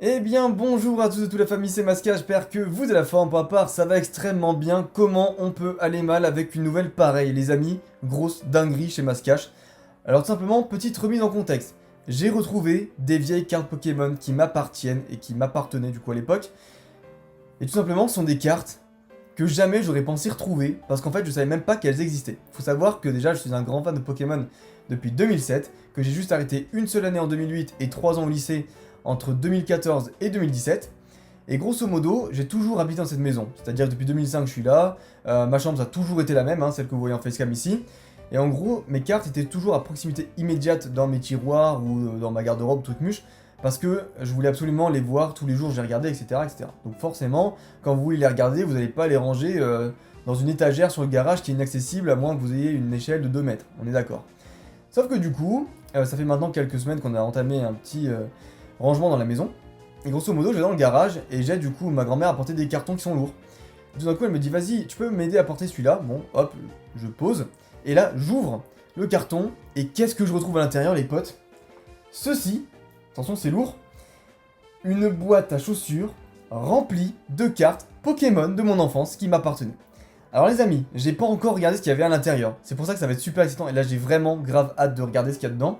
Eh bien bonjour à tous et toute la famille, c'est Masca, j'espère que vous avez la forme, pour ma part ça va extrêmement bien. Comment on peut aller mal avec une nouvelle pareille les amis? Grosse dinguerie chez Mascache. Alors tout simplement, petite remise en contexte. J'ai retrouvé des vieilles cartes Pokémon qui m'appartiennent et qui m'appartenaient du coup à l'époque. Et tout simplement ce sont des cartes que jamais j'aurais pensé retrouver parce qu'en fait je savais même pas qu'elles existaient. Faut savoir que déjà je suis un grand fan de Pokémon depuis 2007, que j'ai juste arrêté une seule année en 2008 et 3 ans au lycée entre 2014 et 2017. Et grosso modo, j'ai toujours habité dans cette maison. C'est-à-dire que depuis 2005 je suis là, ma chambre ça a toujours été la même, hein, celle que vous voyez en facecam ici. Et en gros, mes cartes étaient toujours à proximité immédiate dans mes tiroirs ou dans ma garde-robe, truc muche, parce que je voulais absolument les voir tous les jours, je les regardais, etc., etc. Donc forcément, quand vous voulez les regarder, vous n'allez pas les ranger dans une étagère sur le garage qui est inaccessible à moins que vous ayez une échelle de 2 mètres, on est d'accord. Sauf que du coup, ça fait maintenant quelques semaines qu'on a entamé un petit rangement dans la maison, et grosso modo, je vais dans le garage, et j'aide du coup ma grand-mère à porter des cartons qui sont lourds. Tout d'un coup, elle me dit, vas-y, tu peux m'aider à porter celui-là. Bon, hop, je pose, et là, j'ouvre le carton, et qu'est-ce que je retrouve à l'intérieur, les potes? Ceci, attention, c'est lourd, une boîte à chaussures remplie de cartes Pokémon de mon enfance qui m'appartenaient. Alors les amis, j'ai pas encore regardé ce qu'il y avait à l'intérieur, c'est pour ça que ça va être super excitant, et là j'ai vraiment grave hâte de regarder ce qu'il y a dedans.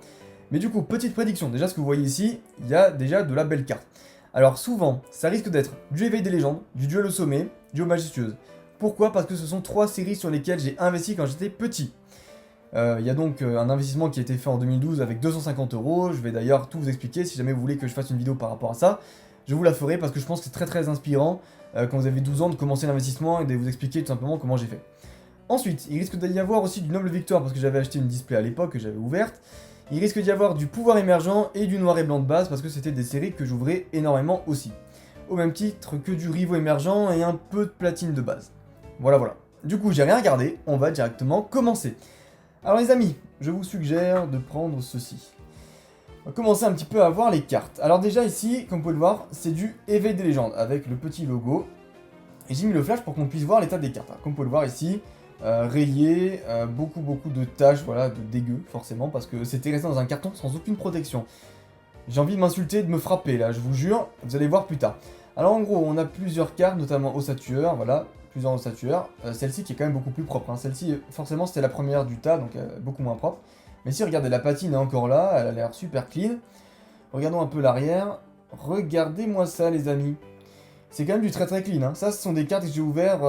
Mais du coup, petite prédiction, déjà ce que vous voyez ici, il y a déjà de la belle carte. Alors souvent, ça risque d'être du éveil des légendes, du duel au sommet, du eau majestueuse. Pourquoi? Parce que ce sont 3 séries sur lesquelles j'ai investi quand j'étais petit. Il y a donc un investissement qui a été fait en 2012 avec 250 €. Je vais d'ailleurs tout vous expliquer. Si jamais vous voulez que je fasse une vidéo par rapport à ça, je vous la ferai parce que je pense que c'est très très inspirant quand vous avez 12 ans de commencer l'investissement et de vous expliquer tout simplement comment j'ai fait. Ensuite, il risque d'y avoir aussi du Noble Victoire parce que j'avais acheté une display à l'époque que j'avais ouverte. Il risque d'y avoir du Pouvoir Émergent et du Noir et Blanc de base parce que c'était des séries que j'ouvrais énormément aussi. Au même titre que du Rivo Émergent et un peu de Platine de base. Voilà voilà. Du coup, j'ai rien regardé, on va directement commencer. Alors les amis, je vous suggère de prendre ceci. On va commencer un petit peu à voir les cartes. Alors déjà ici, comme vous pouvez le voir, c'est du Éveil des légendes avec le petit logo. Et j'ai mis le flash pour qu'on puisse voir l'état des cartes. Alors, comme vous pouvez le voir ici, rayé, beaucoup de taches, voilà, de dégueu forcément, parce que c'était resté dans un carton sans aucune protection. J'ai envie de m'insulter, de me frapper là, je vous jure, vous allez voir plus tard. Alors en gros, on a plusieurs cartes, notamment Ossatueur, voilà, plusieurs Ossatueurs. Celle-ci qui est quand même beaucoup plus propre, hein. Celle-ci, forcément, c'était la première du tas, donc beaucoup moins propre. Mais si, regardez, la patine est encore là, elle a l'air super clean. Regardons un peu l'arrière. Regardez-moi ça, les amis. C'est quand même du très très clean, hein. Ça, ce sont des cartes que j'ai ouvertes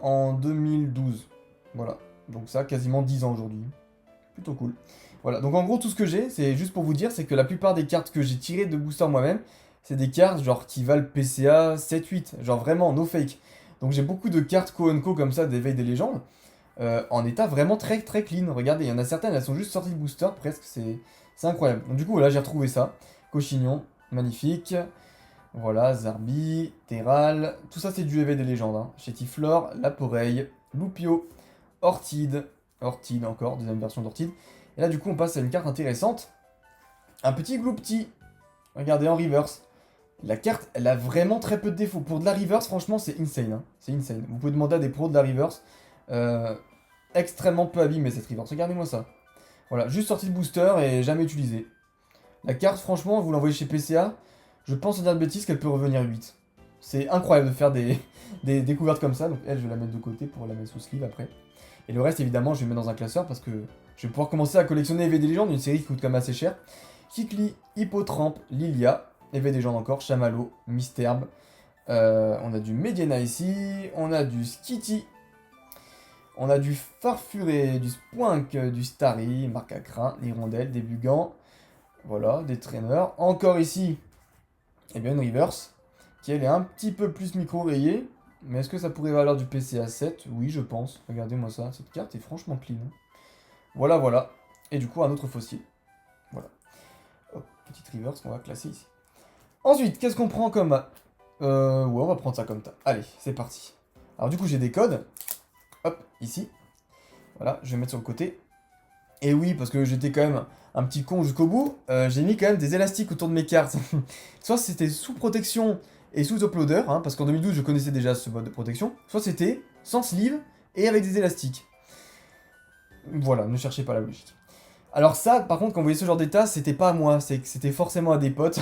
en 2012. Voilà, donc ça, quasiment 10 ans aujourd'hui. Plutôt cool. Voilà, donc en gros, tout ce que j'ai, c'est juste pour vous dire, c'est que la plupart des cartes que j'ai tirées de booster moi-même, c'est des cartes genre qui valent PCA 7-8, genre vraiment no fake. Donc j'ai beaucoup de cartes co comme ça d'éveil des légendes, en état vraiment très très clean. Regardez, il y en a certaines, elles sont juste sorties de booster, presque, c'est incroyable. Donc du coup, voilà, j'ai retrouvé ça. Cochignon, magnifique. Voilà, Zarbi, Terral, tout ça c'est du éveil des légendes. Hein. Chétiflore, Laporeille, Loupio, Ortide encore, deuxième version d'Ortide. Et là du coup on passe à une carte intéressante. Un petit Gloupti. Regardez en reverse. La carte, elle a vraiment très peu de défauts. Pour de la reverse, franchement, c'est insane. Hein. C'est insane. Vous pouvez demander à des pros de la reverse. Extrêmement peu abîmée cette reverse. Regardez-moi ça. Voilà, juste sortie de booster et jamais utilisée. La carte, franchement, vous l'envoyez chez PCA. Je pense sans dire de bêtises qu'elle peut revenir 8. C'est incroyable de faire des découvertes comme ça. Donc elle, je vais la mettre de côté pour la mettre sous sleeve après. Et le reste, évidemment, je vais mettre dans un classeur parce que je vais pouvoir commencer à collectionner EV des légendes, une série qui coûte quand même assez cher. Kikli, Hippotrampe, Lilia, EV des légendes encore, Chamallow, Misterbe. On a du Mediana ici, on a du Skitty, on a du Farfuré, du Spoink, du Starry, Marcacrin, l'Hirondelle, des Bugans. Voilà, des traîneurs. Encore ici, eh bien une reverse, qui elle est un petit peu plus micro-rayée. Mais est-ce que ça pourrait valoir du PCA 7? Oui, je pense. Regardez-moi ça. Cette carte est franchement clean. Hein. Voilà, voilà. Et du coup, un autre fossile. Voilà. Hop, petite reverse qu'on va classer ici. Ensuite, qu'est-ce qu'on prend comme... ouais, on va prendre ça comme ça. Allez, c'est parti. Alors du coup, j'ai des codes. Hop, ici. Voilà, je vais mettre sur le côté. Et oui, parce que j'étais quand même un petit con jusqu'au bout, j'ai mis quand même des élastiques autour de mes cartes. Soit c'était sous protection et sous uploader, hein, parce qu'en 2012 je connaissais déjà ce mode de protection, soit c'était sans sleeve et avec des élastiques. Voilà, ne cherchez pas la logique. Alors ça, par contre, quand vous voyez ce genre d'état, c'était pas à moi, c'est que c'était forcément à des potes.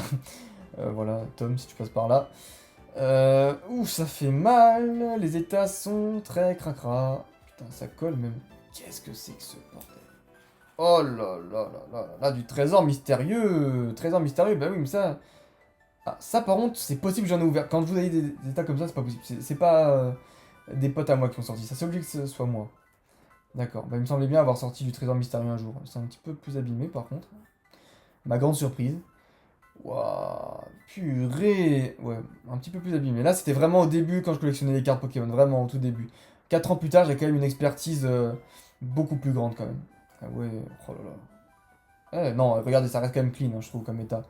Voilà, Tom, si tu passes par là. Ouh, ça fait mal, les états sont très cracra. Putain, ça colle même. Qu'est-ce que c'est que ce bordel? Oh là là là là là, du trésor mystérieux. Trésor mystérieux, bah oui, mais ça... Ah, ça par contre, c'est possible que j'en ai ouvert. Quand vous avez des états comme ça, c'est pas possible. C'est pas des potes à moi qui ont sorti ça, c'est obligé que ce soit moi. D'accord, bah il me semblait bien avoir sorti du trésor mystérieux un jour. C'est un petit peu plus abîmé par contre. Ma grande surprise. Waouh, purée. Ouais, un petit peu plus abîmé. Là, c'était vraiment au début quand je collectionnais les cartes Pokémon, vraiment au tout début. 4 ans plus tard, j'ai quand même une expertise beaucoup plus grande quand même. Ah ouais, oh là là. Non, regardez, ça reste quand même clean, hein, je trouve, comme état.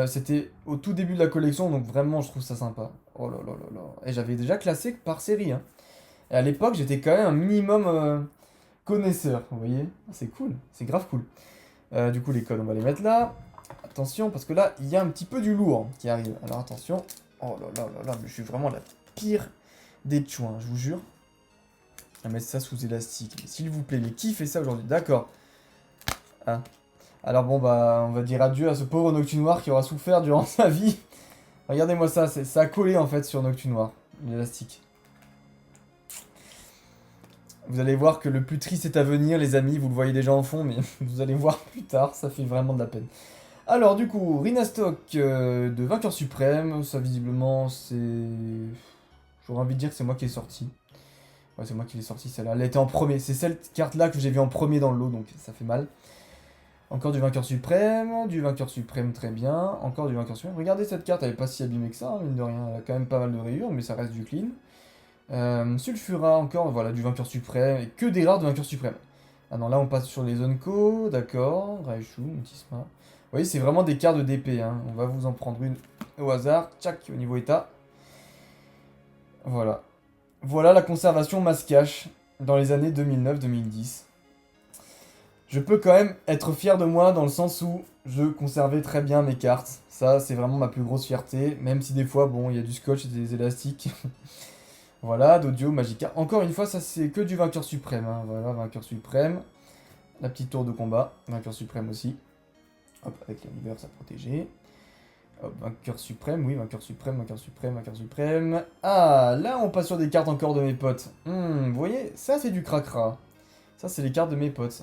C'était au tout début de la collection, donc vraiment, je trouve ça sympa. Oh là là là là. Et j'avais déjà classé par série, hein. Et à l'époque, j'étais quand même un minimum connaisseur, vous voyez? C'est cool, c'est grave cool. Du coup, les codes, on va les mettre là. Attention, parce que là, il y a un petit peu du lourd qui arrive. Alors attention. Oh là là là là, mais je suis vraiment la pire des chouins, je vous jure. On va mettre ça sous élastique, s'il vous plaît. Mais qui fait ça aujourd'hui? D'accord. Ah. Alors bon, bah, on va dire adieu à ce pauvre Noctunoir qui aura souffert durant sa vie. Regardez-moi ça, ça a collé en fait sur Noctunoir, l'élastique. Vous allez voir que le plus triste est à venir, les amis. Vous le voyez déjà en fond, mais vous allez voir plus tard, ça fait vraiment de la peine. Alors du coup, Rinastock de vainqueur suprême, ça visiblement c'est... J'aurais envie de dire que c'est moi qui ai sorti. Ouais, c'est moi qui l'ai sorti celle-là. Elle était en premier, c'est cette carte-là que j'ai vue en premier dans le lot, donc ça fait mal. Encore du vainqueur suprême très bien. Encore du vainqueur suprême. Regardez cette carte, elle est pas si abîmée que ça, hein, mine de rien. Elle a quand même pas mal de rayures, mais ça reste du clean. Sulfura encore, voilà, du vainqueur suprême. Et que des rares de vainqueur suprême. Ah non, là on passe sur les Zonko, d'accord. Raichu, Mutisma. Vous voyez, c'est vraiment des cartes de DP, hein. On va vous en prendre une au hasard. Tchac, au niveau état. Voilà. Voilà la conservation masse-cache dans les années 2009-2010. Je peux quand même être fier de moi dans le sens où je conservais très bien mes cartes. Ça, c'est vraiment ma plus grosse fierté. Même si des fois, bon, il y a du scotch et des élastiques. Voilà, d'audio, Magica. Encore une fois, ça c'est que du vainqueur suprême, hein. Voilà, vainqueur suprême. La petite tour de combat, vainqueur suprême aussi. Hop, avec l'univers à protéger. Hop, vainqueur suprême, oui, vainqueur suprême, vainqueur suprême, vainqueur suprême. Ah, là on passe sur des cartes encore de mes potes. Vous voyez, ça c'est du cracra. Ça c'est les cartes de mes potes.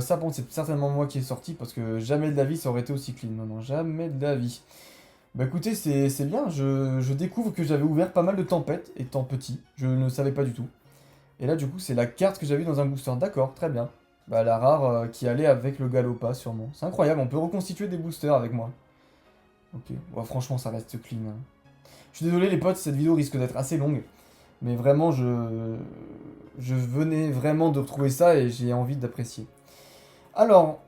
Ça bon, c'est certainement moi qui ai sorti parce que jamais de la vie ça aurait été aussi clean. Non, non, jamais de la vie. Bah écoutez, c'est bien, je découvre que j'avais ouvert pas mal de tempêtes étant petit. Je ne savais pas du tout. Et là du coup c'est la carte que j'avais dans un booster. D'accord, très bien. Bah la rare qui allait avec le Galopa sûrement. C'est incroyable, on peut reconstituer des boosters avec moi. Ok, bon, franchement ça reste clean, hein. Je suis désolé les potes, cette vidéo risque d'être assez longue. Mais vraiment je venais vraiment de retrouver ça et j'ai envie d'apprécier. Alors,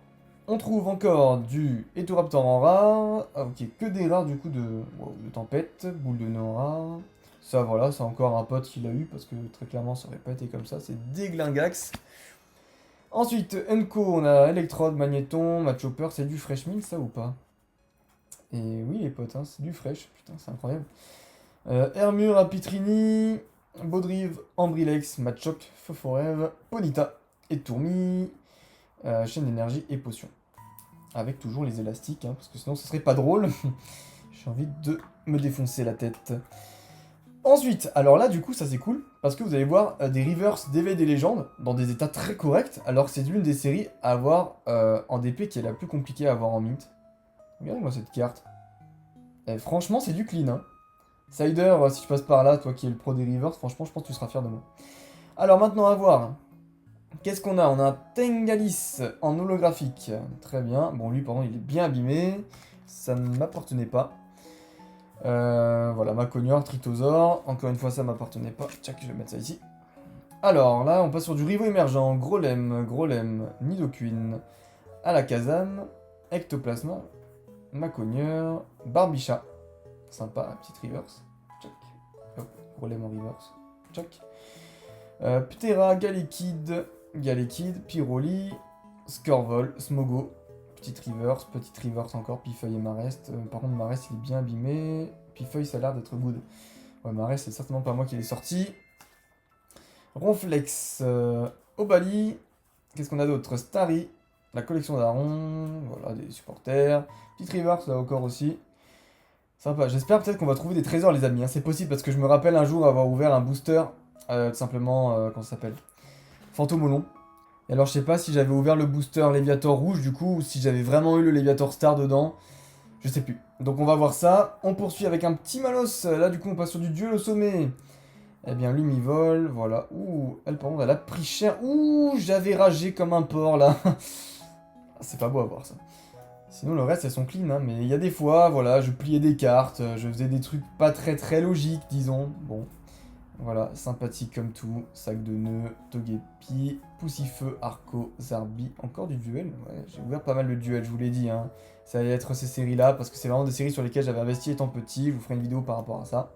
on trouve encore du Etoraptor en rare. Ah, ok, que des rares du coup de tempête. Boule de Nora. Ça voilà, c'est encore un pote qui l'a eu parce que très clairement ça aurait pas été comme ça. C'est Déglingax. Ensuite, Enko, on a Electrode, Magnéton, Machopper. C'est du Fresh Mint ça ou pas? Et oui les potes, hein, c'est du fresh. Putain, c'est incroyable. Hermure, Apitrini, Baudrive, Ambrilex, Machoc, Foforev, Ponita et Tourmi. Chaîne d'énergie et potion. Avec toujours les élastiques, hein, parce que sinon ce serait pas drôle. J'ai envie de me défoncer la tête. Ensuite, alors là du coup ça c'est cool, parce que vous allez voir des reverse d'éveil des légendes dans des états très corrects, alors que c'est l'une des séries à avoir en DP qui est la plus compliquée à avoir en mint. Regardez-moi cette carte. Et franchement c'est du clean, hein. Sider, si tu passes par là, toi qui es le pro des reverse, franchement je pense que tu seras fier de moi. Alors maintenant à voir. Qu'est-ce qu'on a? On a un Tengalis en holographique. Très bien. Bon, lui, pardon, il est bien abîmé. Ça ne m'appartenait pas. Voilà, Maconior, Tritosaur. Encore une fois, ça m'appartenait pas. Tchac, je vais mettre ça ici. Alors, là, on passe sur du Rivo émergent. Grolem, Nidoqueen, Alakazam, Ectoplasma, Maconior, Barbicha. Sympa, petite reverse. Tchac. Hop, Grolem en reverse. Tchac. Ptera, Galekid, Pyroli, Scorvol, Smogo, petite reverse encore, Pifeuille et Marest. Par contre, Marest il est bien abîmé. Pifeuille ça a l'air d'être good. Ouais, Marest c'est certainement pas moi qui l'ai sorti. Ronflex, Obali, Qu'est-ce qu'on a d'autre? Starry, la collection d'Aaron, voilà, des supporters. Petite River, ça encore aussi. Sympa. J'espère peut-être qu'on va trouver des trésors, les amis, hein. C'est possible parce que je me rappelle un jour avoir ouvert un booster, tout simplement, comment ça s'appelle? Fantomolon. Et alors, je sais pas si j'avais ouvert le booster Léviator rouge, du coup, ou si j'avais vraiment eu le Léviator Star dedans. Je sais plus. Donc, on va voir ça. On poursuit avec un petit Malos. Là, du coup, on passe sur du duel au sommet. Eh bien, Lumivol, voilà. Ouh, elle, par contre, elle a pris cher. Ouh, j'avais ragé comme un porc, là. C'est pas beau à voir, ça. Sinon, le reste, elles sont clean, hein. Mais il y a des fois, voilà, je pliais des cartes, je faisais des trucs pas très logiques, disons. Bon, voilà, sympathique comme tout. Sac de nœuds, Togepi, Poussifeu, Arco, Zarbi. Encore du duel. Ouais, j'ai ouvert pas mal de duels, je vous l'ai dit, hein. Ça allait être ces séries-là, parce que c'est vraiment des séries sur lesquelles j'avais investi étant petit. Je vous ferai une vidéo par rapport à ça.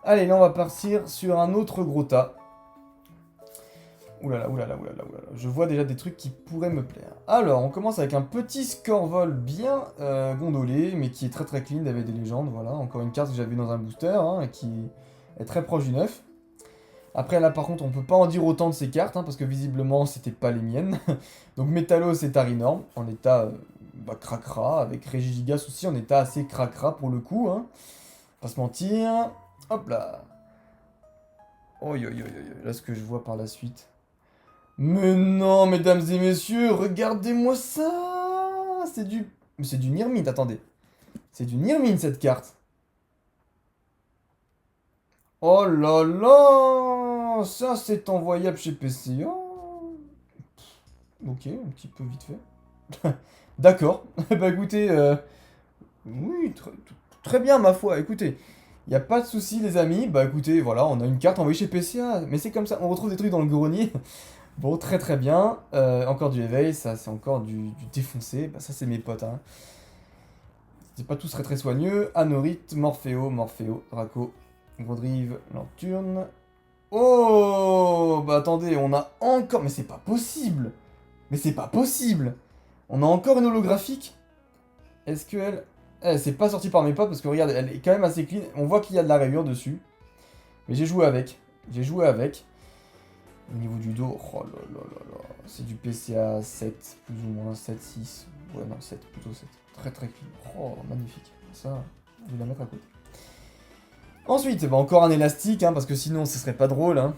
Allez, là, on va partir sur un autre gros tas. Oulala, oulala, oulala, oulala. Je vois déjà des trucs qui pourraient me plaire. Alors, on commence avec un petit Scorvol bien gondolé, mais qui est très clean avec des légendes. Voilà, encore une carte que j'avais dans un booster, hein, qui est très proche du neuf. Après, là, par contre, on peut pas en dire autant de ces cartes, hein, parce que visiblement, c'était pas les miennes. Donc, Métalos et Tarinorm, en état cracra, avec Regigigas aussi, en état assez cracra pour le coup, hein. Pas se mentir. Hop là. Oi, oi, oi, oi, là, ce que je vois par la suite. Mais non, mesdames et messieurs, regardez-moi ça! C'est du... Mais c'est du Nirmine, attendez. C'est du Nirmine, cette carte. Oh là là! Ça, c'est envoyable chez PC. Oh. Ok, un petit peu vite fait. D'accord. Bah écoutez, oui, très bien, ma foi. Écoutez, il a pas de souci, les amis. Bah écoutez, voilà, on a une carte envoyée chez PCA. Mais c'est comme ça, on retrouve des trucs dans le grenier. Bon, très bien. Encore du éveil, ça c'est encore du défoncé. Bah, ça c'est mes potes, hein. C'est pas tous très soigneux. Anorite, Morpheo, Draco, Grodrive, Lanturne. Oh! Bah attendez, on a encore... Mais c'est pas possible! Mais c'est pas possible! On a encore une holographique? Est-ce que elle... Elle c'est pas sorti par mes potes parce que regarde, elle est quand même assez clean. On voit qu'il y a de la rayure dessus. Mais j'ai joué avec. J'ai joué avec. Au niveau du dos, oh là là là là. C'est du PCA 7, plus ou moins 7, 6. Ouais, non, 7, plutôt 7. Très clean. Oh, magnifique. Ça, je vais la mettre à côté. Ensuite, bah encore un élastique, hein, parce que sinon ce serait pas drôle. Hein.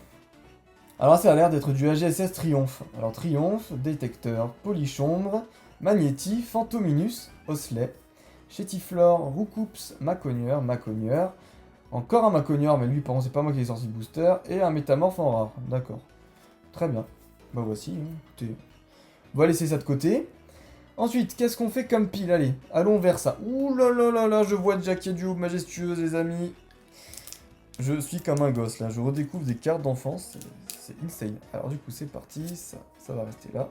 Alors ça a l'air d'être du AGSS Triomphe. Alors Triomphe, Détecteur, Polychombre, Magnéti, Fantominus, Osley, Chétiflore, Roucoups, Macogneur, encore un Macogneur, mais lui par contre c'est pas moi qui ai sorti le booster, et un Métamorphe en rare. D'accord. Très bien. Bah voici, hein. Écoutez. On va laisser ça de côté. Ensuite, qu'est-ce qu'on fait comme pile? Allez, allons vers ça. Ouh là là là là, je vois déjà qu'il y a du Aube majestueuse, les amis. Je suis comme un gosse, là. Je redécouvre des cartes d'enfance. C'est insane. Alors du coup, c'est parti. Ça va rester là.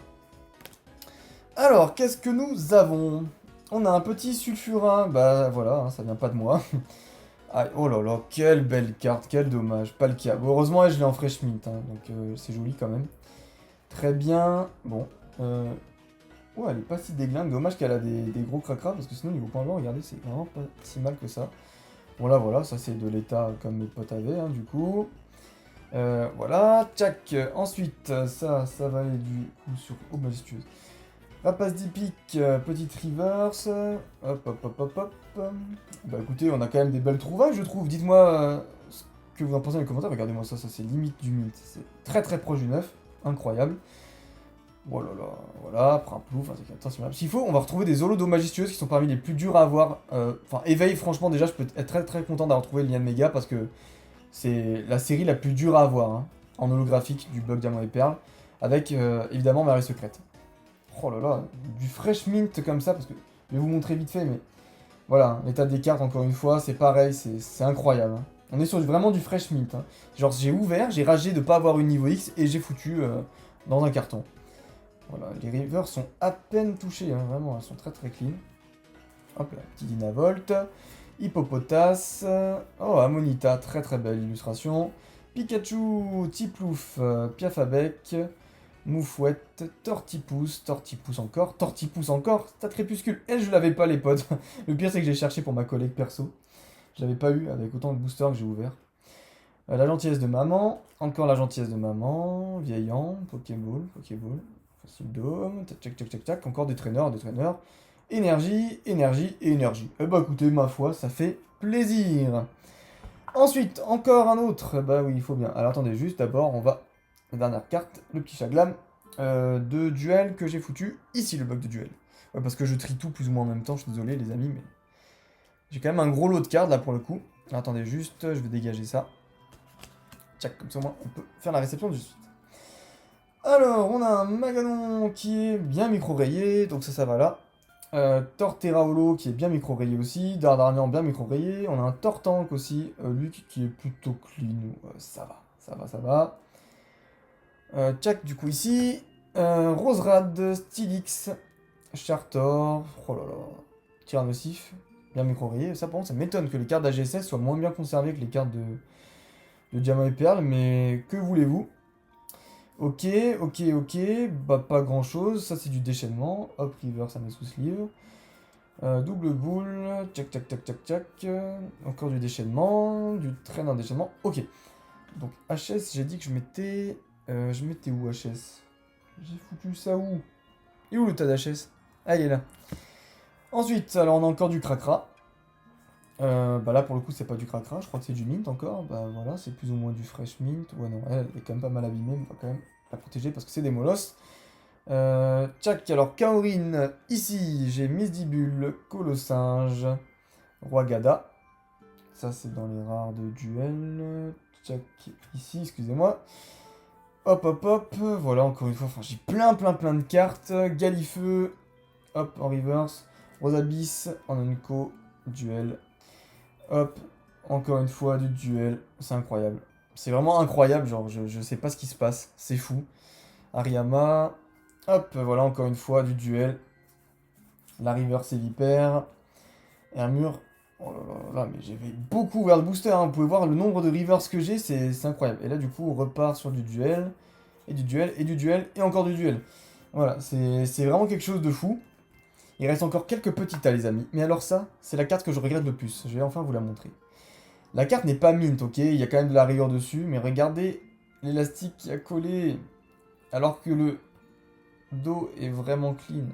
Alors, qu'est-ce que nous avons? On a un petit sulfurin. Bah voilà, hein, ça vient pas de moi. Ah, oh là là, quelle belle carte, quel dommage. Pas le cas. Bon, heureusement, je l'ai en fresh mint, hein, donc c'est joli quand même. Très bien. Bon. Ouais, elle est pas si déglingue. Dommage qu'elle a des gros cracras, parce que sinon, niveau point blanc, regardez, c'est vraiment pas si mal que ça. Bon, là, voilà, ça c'est de l'état comme mes potes avaient, hein, du coup. Voilà, tchac. Ensuite, ça va aller du coup sur Aube majestueuse. Rapace d'Hippic, petite reverse. Hop, hop, hop, hop, hop. Bah écoutez, on a quand même des belles trouvailles, je trouve. Dites-moi ce que vous en pensez dans les commentaires. Regardez-moi ça, c'est limite du mythe. C'est très proche du neuf. Incroyable. Oh là là, voilà, Primplouf, attention. S'il faut, on va retrouver des holodos majestueuses qui sont parmi les plus durs à avoir. Enfin, Éveil, franchement, déjà, je peux être très content d'avoir trouvé le lien de méga parce que c'est la série la plus dure à avoir, hein, en holographique du bug Diamant et Perle. Avec, évidemment, Marie Secrète. Oh là là, du fresh mint comme ça, parce que je vais vous montrer vite fait, mais voilà, l'état des cartes, encore une fois, c'est pareil, c'est incroyable. Hein. On est sur vraiment du fresh mint. Hein. Genre, j'ai ouvert, j'ai ragé de pas avoir une niveau X, et j'ai foutu dans un carton. Voilà, les rivers sont à peine touchés, hein, vraiment, elles sont très clean. Hop là, petit Dynavolt, Hippopotas, oh, Amonita, très belle illustration. Pikachu, Tiplouf, Piafabec, Moufouette, Tortipousse encore, Stade Crépuscule, et je l'avais pas les potes. Le pire c'est que j'ai cherché pour ma collègue perso. Je l'avais pas eu avec autant de boosters que j'ai ouvert. La gentillesse de maman. Encore la gentillesse de maman. Vieillant. Pokéball. Pokéball. Facile dôme. Tac, tac, tac, tac. Encore des traîneurs, des traîneurs. Énergie, énergie et énergie. Eh bah écoutez, ma foi, ça fait plaisir. Ensuite, encore un autre. Bah oui, il faut bien. Alors attendez, juste d'abord, on va... La dernière carte, le petit chaglam de duel que j'ai foutu. Ici, le bloc de duel. Ouais, parce que je trie tout plus ou moins en même temps, je suis désolé les amis, mais... J'ai quand même un gros lot de cartes là pour le coup. Attendez juste, je vais dégager ça. Tchac, comme ça au moins on peut faire la réception de suite. Alors, on a un Maganon qui est bien micro-rayé, donc ça va là. Torterra Holo qui est bien micro-rayé aussi. Dardarnian bien micro-rayé. On a un Tortank aussi, lui qui est plutôt clean. Ça va, ça va, ça va. Tchac, du coup ici. Roserad, Stylix, Chartor. Oh là là. Tyrannosif, bien micro-rayé. Ça, par contre, ça m'étonne que les cartes d'AGSS soient moins bien conservées que les cartes de Diamant et Perle, mais que voulez-vous? Ok, ok, ok, bah pas grand chose, ça c'est du déchaînement, hop, reverse à mes sous-sleeves, double boule, tchac tchac tchac tchac tchac, encore du déchaînement, du train d'un déchaînement, ok. Donc HS, j'ai dit que je mettais où HS? J'ai foutu ça où? Et où le tas d'HS? Ah il est là. Ensuite, alors on a encore du cracra. Bah là pour le coup c'est pas du cracra, je crois que c'est du mint encore. Bah voilà, c'est plus ou moins du fresh mint. Ouais non, elle est quand même pas mal abîmée, mais on va quand même la protéger parce que c'est des molosses. Tchac, alors Kaorin, ici j'ai Misdibule, Colossinge, Roi Gada. Ça c'est dans les rares de duel. Tchac, ici, excusez-moi. Hop hop hop, voilà encore une fois, enfin j'ai plein de cartes. Galifeu, hop en reverse. Rosalbis, en unco, duel. Hop, encore une fois du duel, c'est incroyable. C'est vraiment incroyable, genre je sais pas ce qui se passe, c'est fou. Ariama, hop, voilà encore une fois du duel. La River c'est Vipère. Et un mur, oh là là, mais j'ai beaucoup vers le booster, hein. Vous pouvez voir le nombre de rivers que j'ai, c'est incroyable. Et là du coup on repart sur du duel, et du duel, et du duel, et encore du duel. Voilà, c'est vraiment quelque chose de fou. Il reste encore quelques petits tas les amis, mais alors ça, c'est la carte que je regrette le plus, je vais enfin vous la montrer. La carte n'est pas mint, ok, il y a quand même de la rayure dessus, mais regardez l'élastique qui a collé, alors que le dos est vraiment clean.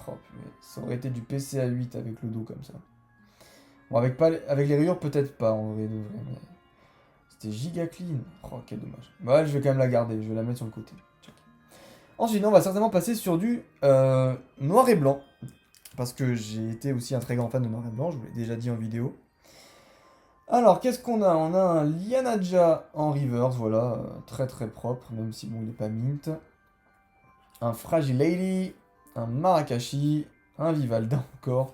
Oh purée, ça aurait été du PCA 8 avec le dos comme ça. Bon, avec les rayures, peut-être pas en vrai de vrai, mais c'était giga clean. Oh, quel dommage. Bah, je vais quand même la garder, je vais la mettre sur le côté. Check. Ensuite, on va certainement passer sur du noir et blanc, parce que j'ai été aussi un très grand fan de noir et blanc, je vous l'ai déjà dit en vidéo. Alors, qu'est-ce qu'on a? On a un Lianaja en reverse, voilà, très propre, même si bon, il n'est pas mint. Un Fragile Lady, un Marakashi, un Vivalda encore.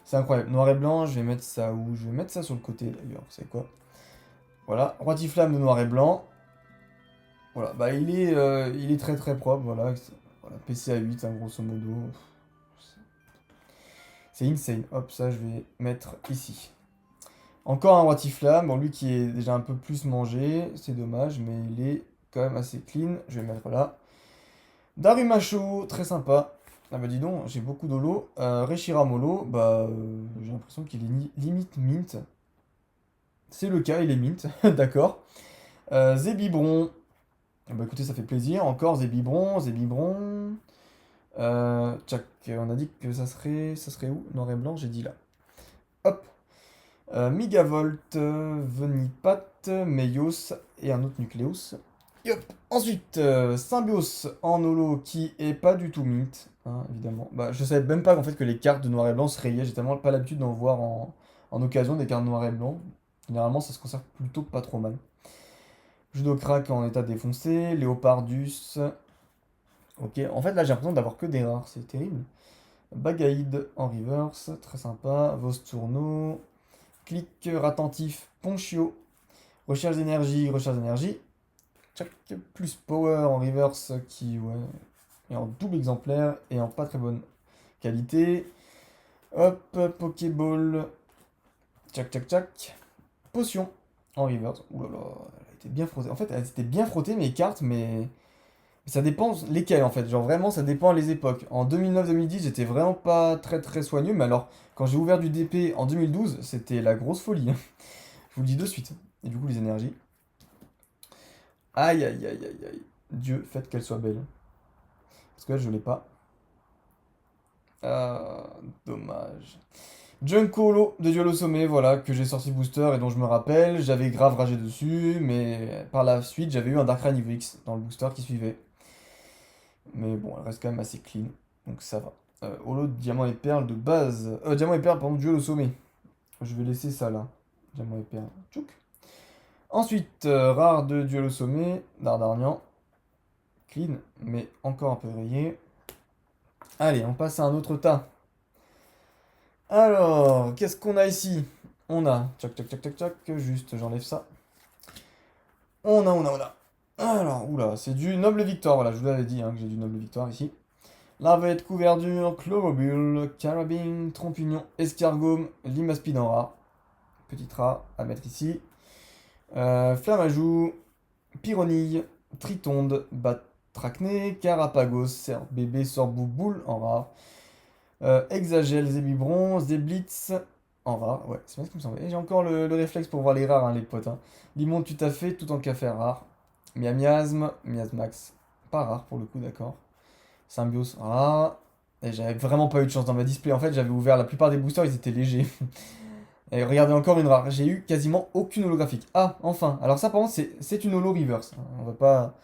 C'est incroyable. Noir et blanc, je vais mettre ça où? Je vais mettre ça sur le côté d'ailleurs, c'est quoi? Voilà, Roitiflamme de noir et blanc. Voilà, bah il est très propre, voilà. Voilà, PCA 8, hein, grosso modo. C'est insane. Hop, ça je vais mettre ici. Encore un Roitiflamme, bon lui qui est déjà un peu plus mangé, c'est dommage, mais il est quand même assez clean. Je vais le mettre là. Darumacho, très sympa. Ah bah dis donc, j'ai beaucoup d'holo. Reshiramolo, bah j'ai l'impression qu'il est limite mint. C'est le cas, il est mint, d'accord. Zébibron, bah écoutez, ça fait plaisir. Encore Zébibron, Zébibron. Tchac, on a dit que ça serait où? Noir et blanc, j'ai dit là. Hop. Megavolt, Venipat, Meios et un autre Nucleus. Yop. Ensuite, Symbios en holo qui est pas du tout mint, hein, évidemment. Bah, je savais même pas qu'en fait que les cartes de noir et blanc se rayaient. J'ai tellement pas l'habitude d'en voir en occasion des cartes noir et blanc. Généralement, ça se conserve plutôt pas trop mal. Judocrack en état défoncé, Léopardus. Ok, en fait là j'ai l'impression d'avoir que des rares, c'est terrible. Bagaïd en reverse, très sympa. Vostourno. Clic attentif, Ponchio. Recherche d'énergie, recherche d'énergie. Check, plus power en reverse qui, ouais, est en double exemplaire et en pas très bonne qualité. Hop, Pokéball. Tchac, tchac, tchac. Potion en reverse. Ouh là là, elle a été bien frottée. En fait, elle s'était bien frottée mes cartes, mais ça dépend lesquelles en fait. Genre vraiment, ça dépend les époques. En 2009-2010, j'étais vraiment pas très soigneux, mais alors, quand j'ai ouvert du DP en 2012, c'était la grosse folie. Je vous le dis de suite. Et du coup, les énergies. Aïe, aïe, aïe, aïe, aïe. Dieu, faites qu'elle soit belle. Parce que là, je l'ai pas. Ah, dommage. Junkolo de Duel au sommet, voilà, que j'ai sorti booster et dont je me rappelle. J'avais grave ragé dessus, mais par la suite, j'avais eu un Darkrai niveau X dans le booster qui suivait. Mais bon, elle reste quand même assez clean, donc ça va. Holo de diamant et perle de base. Diamant et perle, pardon, duel au sommet. Je vais laisser ça là. Diamant et perle. Tchouk. Ensuite, rare de duel au sommet. Dardarnian. Clean, mais encore un peu rayé. Allez, on passe à un autre tas. Alors, qu'est-ce qu'on a ici? On a. Tchac, tchac, tchac, tchac, tchac. Juste, j'enlève ça. On a. Alors, oula, c'est du noble victoire. Voilà, je vous l'avais dit hein, que j'ai du noble victoire ici. Larvette, couverture, chlorobule, carabine, trompe-union, escargot, limaspide en rare. Petit rat à mettre ici. Flammajou, pyronille, tritonde, batracné, carapagos, cerf bébé, sorbouboule en rare. Hexagel, zébibron, zéblitz en rare. Ouais, c'est bien ce qui me semblait. Et j'ai encore le réflexe pour voir les rares, hein, les potes. Hein. Limon tout à fait, tout en café rare. Miasme, miasmax, pas rare pour le coup, d'accord. Symbiose, ah. Et j'avais vraiment pas eu de chance dans ma display. En fait, j'avais ouvert la plupart des boosters, ils étaient légers. Et regardez encore une rare. J'ai eu quasiment aucune holographique. Ah, enfin. Alors ça, par contre, c'est une holo reverse. On va pas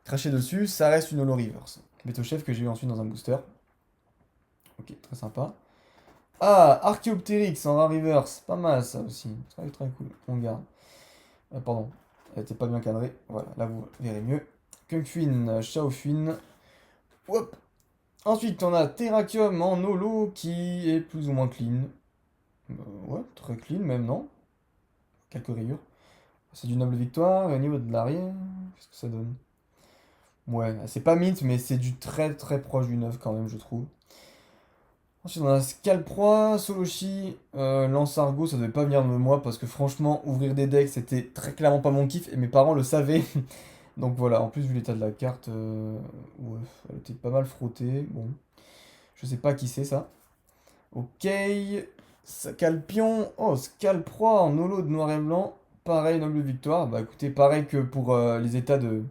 cracher dessus. Ça reste une holo reverse. Beto Chef que j'ai eu ensuite dans un booster. Ok, très sympa. Ah, Archaeopteryx en rare reverse. Pas mal ça aussi. Très très cool. On garde. Pardon. Elle était pas bien cadrée. Voilà, là vous verrez mieux. Kunkfuin, Shaofuin. Hop. Ensuite, on a Terrakium en holo qui est plus ou moins clean. Ouais, très clean même, non? Quelques rayures. C'est du noble victoire. Et au niveau de l'arrière, qu'est-ce que ça donne? Ouais, c'est pas mint, mais c'est du très très proche du neuf quand même, je trouve. Ensuite, on a Scalproie, Soloshi, Lance-Argot, ça devait pas venir de moi parce que franchement, ouvrir des decks, c'était très clairement pas mon kiff et mes parents le savaient. Donc voilà, en plus, vu l'état de la carte, ouais, elle était pas mal frottée. Bon, je sais pas qui c'est ça. Ok, Scalpion, oh, Scalproie en holo de noir et blanc. Pareil, noble victoire. Bah écoutez, pareil que pour les états de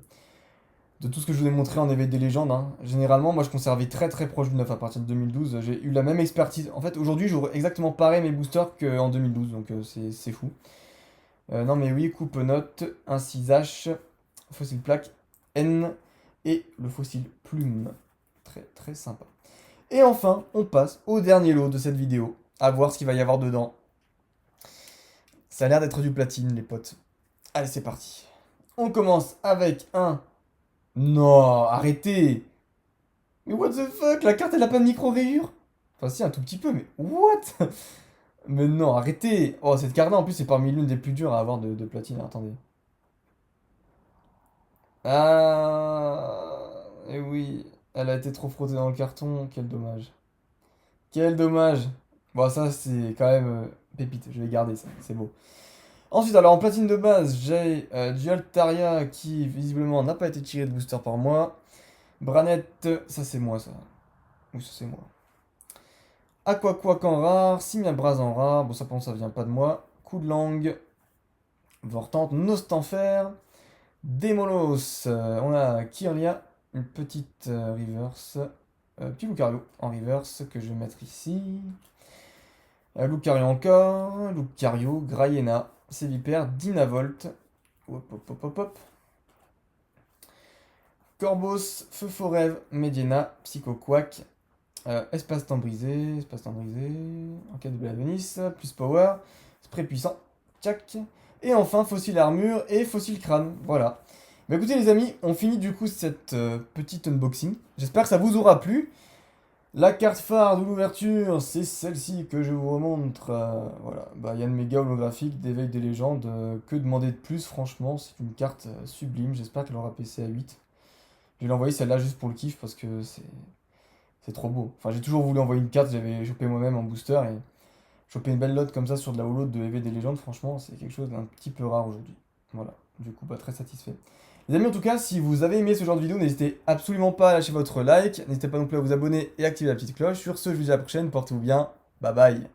tout ce que je vous ai montré en éveil des légendes. Hein. Généralement, moi je conservais très très proche du 9 à partir de 2012. J'ai eu la même expertise. En fait, aujourd'hui, j'aurais exactement pareil mes boosters qu'en 2012, donc c'est fou. Non mais oui, coupe note, un 6H, fossile plaque, N et le fossile plume. Très très sympa. Et enfin, on passe au dernier lot de cette vidéo. À voir ce qu'il va y avoir dedans. Ça a l'air d'être du platine, les potes. Allez, c'est parti. On commence avec un... Non, arrêtez. Mais what the fuck, la carte elle a pas de micro-rayures? Enfin si, un tout petit peu, mais what? Mais non, arrêtez. Oh, cette carte là en plus c'est parmi l'une des plus dures à avoir de platine, attendez. Ah, et oui, elle a été trop frottée dans le carton, quel dommage. Quel dommage. Bon, ça c'est quand même pépite, je vais garder ça, c'est beau. Ensuite, alors en platine de base, j'ai du Altaria qui visiblement n'a pas été tiré de booster par moi. Branette, ça c'est moi ça. Ou ça c'est moi. Aquaquac en rare, Simiabras en rare, bon ça pense ça vient pas de moi. Coup de langue, Vortante, Nostanfer, Démolos, on a Kirlia, une petite reverse, petit Lucario en reverse que je vais mettre ici. Lucario encore, Lucario, Graiena, Sévipère, Dynavolt, hop hop hop hop hop. Corvos, Feu Forêve, Mediena, Psychoquack, espace-temps brisé, en cas de Bella Venus, plus power, spray puissant, tchac. Et enfin, fossile armure et fossile crâne, voilà. Bah écoutez les amis, on finit du coup cette petite unboxing. J'espère que ça vous aura plu. La carte phare de l'ouverture, c'est celle-ci que je vous remontre. Voilà, bah il y a une méga holographique d'éveil des légendes. Que demander de plus, franchement, c'est une carte sublime. J'espère qu'elle aura PC à 8. Je vais l'envoyer celle-là juste pour le kiff parce que c'est trop beau. Enfin, j'ai toujours voulu envoyer une carte, j'avais chopé moi-même en booster et choper une belle lote comme ça sur de la holo de EV des légendes, franchement, c'est quelque chose d'un petit peu rare aujourd'hui. Voilà, du coup, pas très satisfait. Les amis, en tout cas, si vous avez aimé ce genre de vidéo, n'hésitez absolument pas à lâcher votre like, n'hésitez pas non plus à vous abonner et activer la petite cloche. Sur ce, je vous dis à la prochaine, portez-vous bien, bye bye.